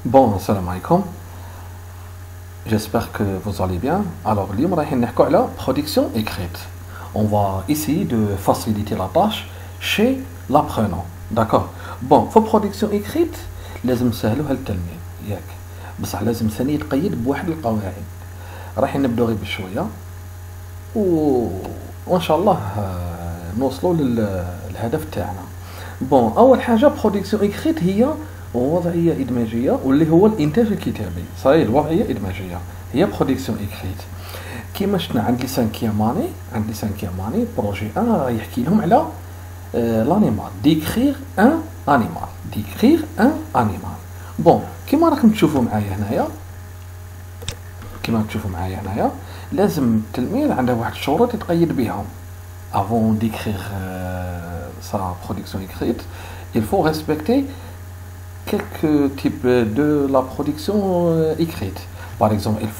Bon, salam alaikum. J'espère que vous allez bien. Alors, اليوم رايحين نحكوا على production écrite. On va essayer de faciliter la tâche chez l'apprenant. D'accord. Bon, في production écrite لازم نسهلوها للتلميذ ياك. بصح لازم ثاني يتقيد بواحد القواعد. رايحين نبداو غير بشويه وان شاء الله نوصلوا للهدف تاعنا. بون، اول حاجه برودكسيون اكريت هي وضعيه ادماجيه واللي هو الانتاج الكتابي. صحيح، الوضعيه ادماجيه هي برودكسيون اكريت. كيما شفنا عند لي سانكيام اني بروجي انا راه يحكي لهم على لانيمال، ديكريغ ان انيمال. بون، كيما راكم تشوفوا معايا هنايا لازم التلميذ عنده واحد الشروط يتقيد بهم. Avant d'écrire sa production écrite, il faut respecter quelques types de la production écrite. Par exemple, il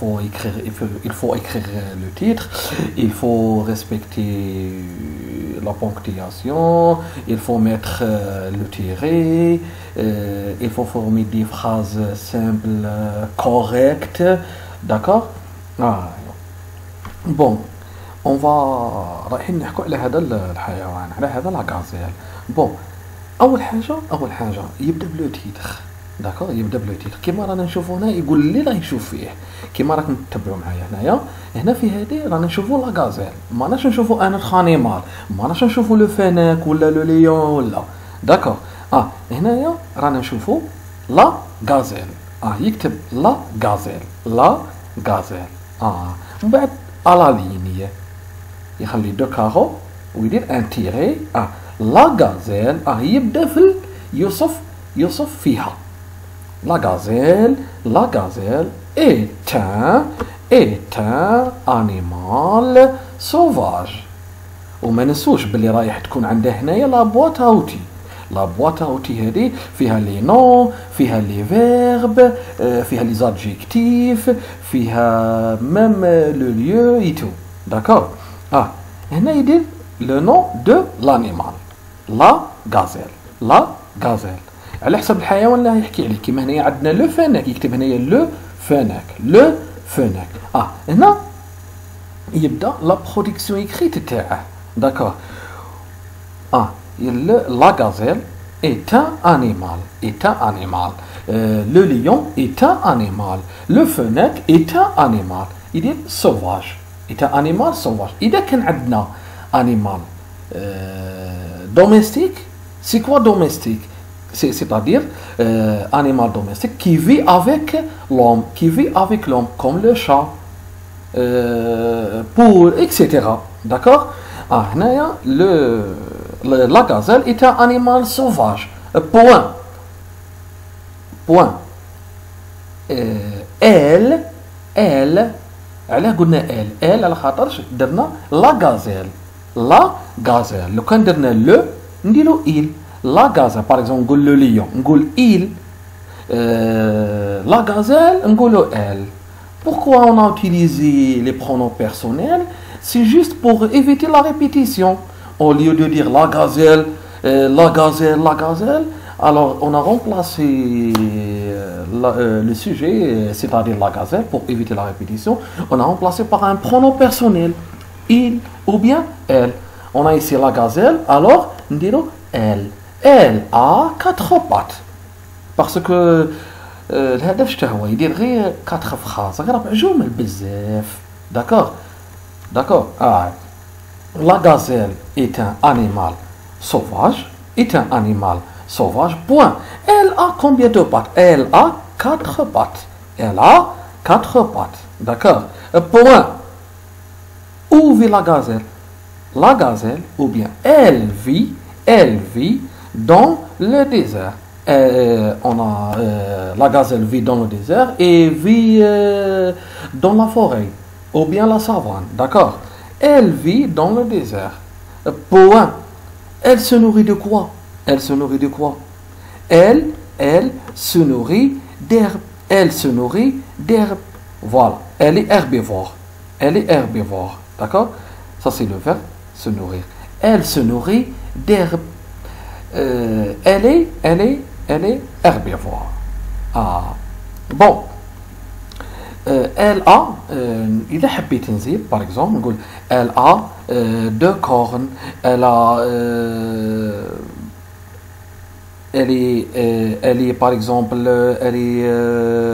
faut écrire le titre, il faut respecter la ponctuation, il faut mettre le tiret, il faut former des phrases simples, correctes, d'accord? Bon. On va رايحين نحكوا على هذا الحيوان، على هذا لاغازيل. بون، اول حاجه يبدا بلو تيتر. داكور، يبدا بلو تيتر كيما رانا نشوفوا هنا، يقول اللي راه يشوف فيه. كيما راكم تتبعوا معايا هنا في هذه رانا نشوفوا لاغازيل، ماناش نشوفوا ان انيمال، ماناش نشوفوا لو فينيك ولا لو ليون ولا. داكور، هنايا رانا نشوفوا لا غازيل. يكتب لا غازيل. من بعد على لينيه يخلي دو كارو ويدير ان تيري. لا غازيل يبدا في يوصف فيها. لا غازيل est un animal sauvage. وما ننسوش باللي رايح تكون عنده هنايا لا بواط اوتي هذه فيها لي نو، فيها لي فيرب، فيها لي زادجيكتيف، فيها ميم لو ليو اي تو. داكور. هنا يدير لو نو دو لانيمال لا غازيل على حسب الحيوان اللي يحكي عليه. كيما هنايا عندنا لو فيناك، يكتب هنايا لو فيناك. هنا يبدا لا برودكسيون اكريت تاعه. داكور. La gazelle est un animal. Le lion est un animal. Le fennec est un animal. Il est sauvage. إذا كان عندنا animal domestique, c'est quoi domestique? C'est-à-dire animal domestique qui vit avec l'homme, comme le chat, poule, etc. D'accord? هنايا la gazelle est un animal sauvage. Point. Elle علاه قلنا elle على خاطرش درنا لا غازيل. لو كان درنا لو نديرو il. لا غازيل باغ اكزومبل نقول لو ليون نقول il. لا غازيل نقولو elle. Pourquoi on a utilisé les pronoms personnels? C'est juste pour éviter la répétition. Au lieu de dire la gazelle, alors on a remplacé le sujet, c'est-à-dire la gazelle, pour éviter la répétition. On a remplacé par un pronom personnel, il ou bien elle. On a ici la gazelle, alors nous dirons elle. Elle a 4 pattes. Parce que الهدف شتا هو يدير غير 4 phrases، غير 4 جمل بزاف. داكور. La gazelle est un animal sauvage. Point. Elle a combien de pattes? Elle a 4 pattes. D'accord. Point. Où vit la gazelle? La gazelle, ou bien elle vit dans le désert. La gazelle vit dans le désert et vit dans la forêt, ou bien la savane. D'accord. Elle vit dans le désert. Point. Elle se nourrit de quoi? Elle se nourrit d'herbe. Voilà. Elle est herbivore. D'accord? Ça c'est le verbe se nourrir. Elle se nourrit d'herbe. Elle est herbivore. بون elle a إذا حبيت نزيد باغ اكزومبل نقول elle a deux cornes elle a elle est par exemple elle est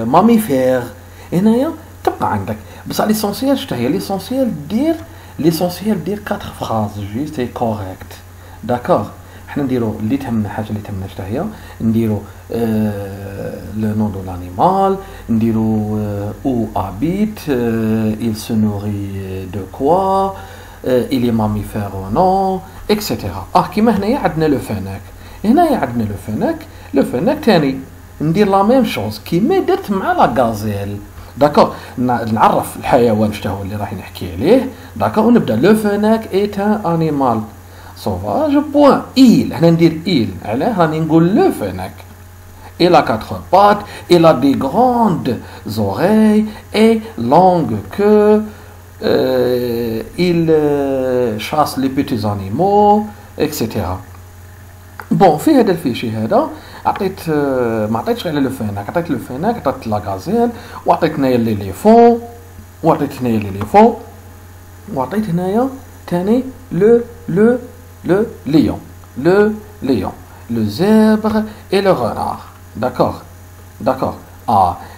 mammifère هنايا تبقى عندك بصح ليسونسيال شتا هي ليسونسيال دير 4 فراز جوست اي كوريكت داكور حنا نديرو اللي تهمنا حاجه اللي تهمنا شتا هي نديرو لو نون دو لانيمال نديرو او habite il se nourrit de quoi il est mammifère ou non etc. كيما هنايا عندنا لو فناك هنايا عندنا لو فناك تاني ندير لا ميم شوز كيما درت مع لا غازيل داكور نعرف الحيوان شتا هو اللي راح نحكي عليه داكور ونبدا لو فناك ايت ان انيمال سوفاج بوان il هنا ندير il علاه راني نقول لو فناك il a 4 pattes il a des grandes oreilles et longue queue il chasse les petits animaux etc. بون في هذا الفيشي هذا عطيت ما عطيتش على لو فيناك عطيت لو فيناك عطيت لا غازيل وعطيت هنايا ليليفون وعطيت هنايا ليليفون وعطيت هنايا تاني لو ليون لو زيبر اي لو غونار داكور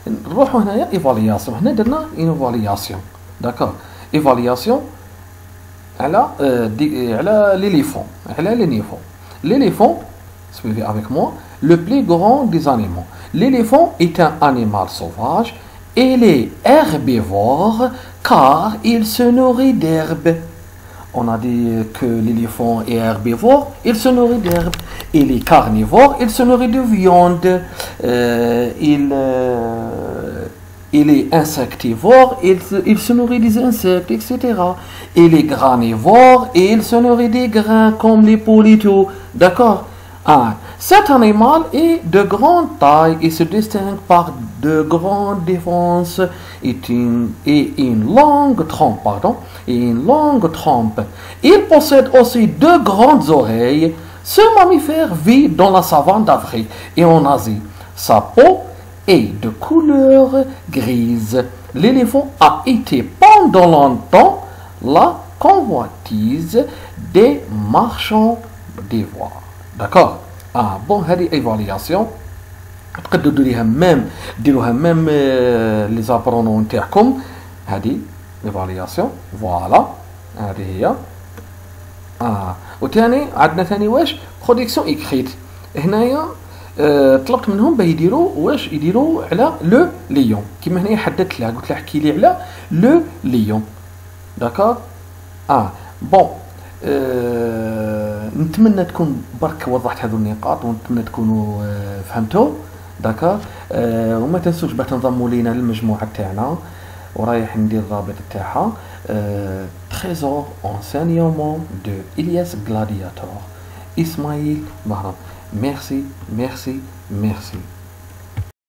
نروحو هنايا ايفالياسيون هنا درنا ايفالياسيون داكور ايفالياسيون على l'éléphant, suivez avec moi, le plus grand des animaux. L'éléphant est un animal sauvage. Il est herbivore car il se nourrit d'herbe. On a dit que l'éléphant est herbivore, il se nourrit d'herbe. Il est carnivore, il se nourrit de viande. Il est insectivore, il se nourrit des insectes, etc. Il est granivore et il se nourrit des grains comme les poules et tout. D'accord? Cet animal est de grande taille et se distingue par de grandes défenses et une longue trompe. Il possède aussi 2 grandes oreilles. Ce mammifère vit dans la savane d'Afrique et en Asie. Sa peau est de couleur grise. L'éléphant a été pendant longtemps la convoitise des marchands d'ivoire. D'accord? Bon, هذه évaluation تقدروا ديروها ميم لي زابرونو نتاعكم هذه évaluation فوالا هذه هي وثاني عندنا ثاني واش برودكسيون اكريت هنايا طلبت منهم باه يديروا على لو ليون كيما هنايا حددت لها قلت لها احكي لي على لو ليون داكور بون نتمنى تكون برك وضحت هذو النقاط ونتمنى تكونوا فهمتوا داكور وما تنسوش باه تنضموا لينا للمجموعه تاعنا ورايح ندير الرابط تاعها تريزور انسينيومون دو إلياس غلادياتور إسماعيل بهرام. Merci.